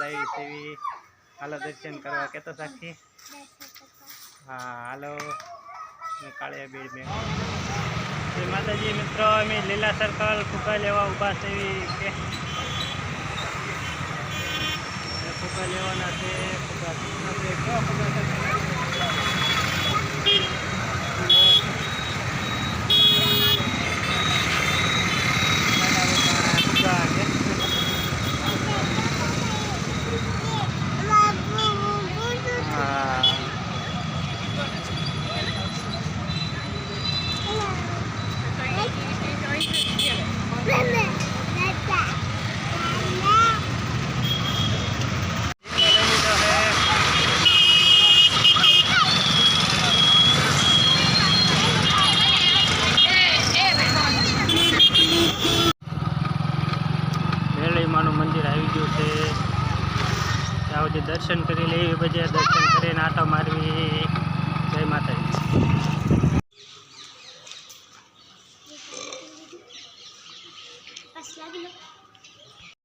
આવી છે હાલો દર્शन करवा के तो साक्षी हाँ हालो कालिया बीड़ में जय माताजी मित्रों अमे लीला सर्कल फूका लेवा उभा છે કે फूका लेवाना છે फूका કેવા ફૂકા છે मंदिर आई गયું છે ત્યાં સુધી દર્શન કરી લેવી પછી દર્શન કરીને આટો મારવી જય માતાજી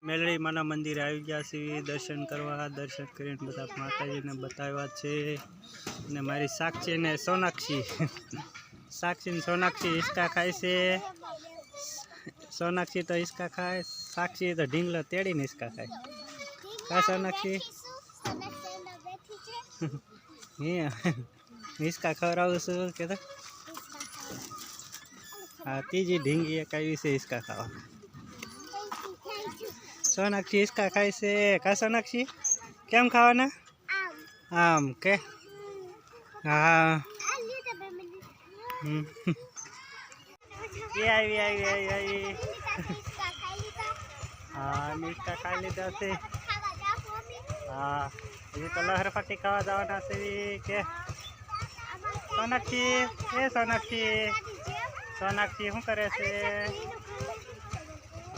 મેલડી માના મંદિર આવી ગયા છે દર્શન કરવા દર્શન કરીને બધા માતાજીને બતાવ્યા છે અને મારી સાક્ષી ને સોનાક્ષી साक्षी ने सोनाक्षी इसका खाए से सोनाक्षी तो इसका खाए साक्षी तो ढींगला तेड़ी ने इसका खाए का सोनाक्षी इसका खवराव सु के तो हाँ तीजी ढींगी कई से इसका खावा सोनाक्षी इसका खाए से का सोनाक्षी केम खावा ना आम के हाँ ये आई आई आई आई हाँ इसका खा लीधा से हाँ ये तो लहर पट्टी खावा जवाना से के सोनाक्षी ए सोनाक्षी सोनाक्षी शू करे से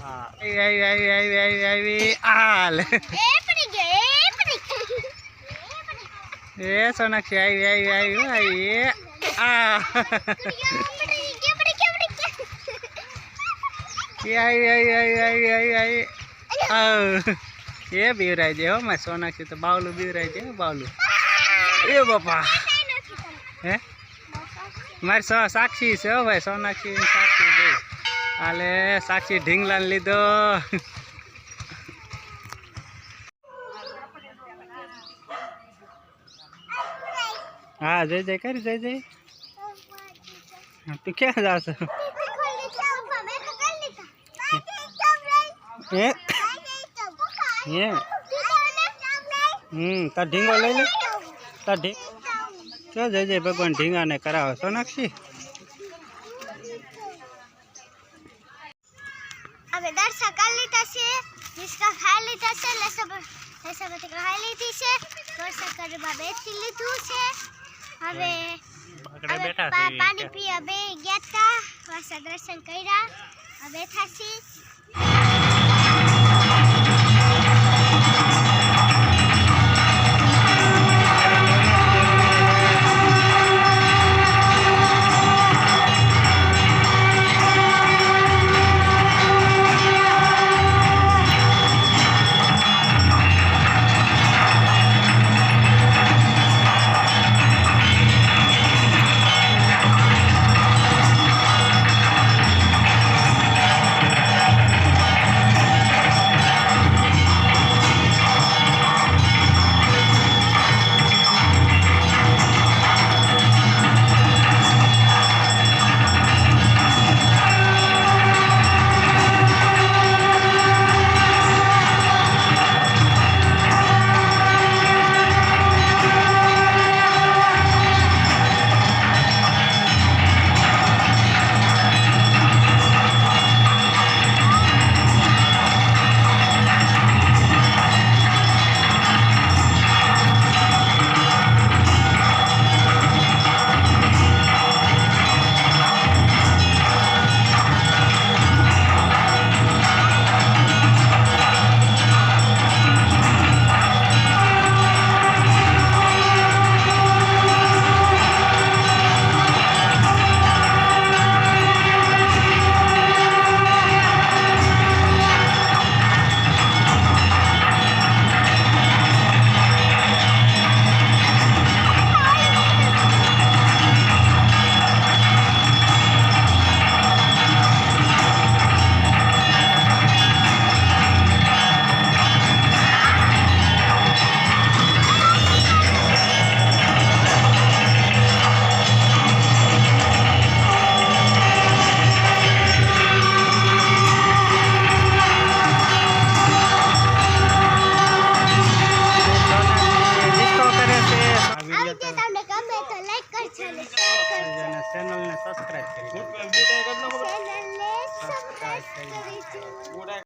हाँ आई आई आई आई आई आई आल ए सोनाक्षी आई आई आई आई ये बीवराय दे हो मैं सोनाक्षी तो बावलू बीवराय दे बावलू ए बापा है मारी साक्षी से हो भाई सोनाक्षी साक्षी दे आले साक्षी ढींगला लीधो हाँ जय जय कर जय जय तू क्या जा ये ता ढींगो ले ले ता ढींग क्या जय जय भगवान ढींगा ने कराओ सोनाक्षी अबे दर्शन कर लेता से जिसका खा लेता से लेसा बते खा लेती से दर्शन कर बाबे चिल्ली तू से अबे बेटा पानी पी अबे गया था वैसा दर्शन करा अबे था सी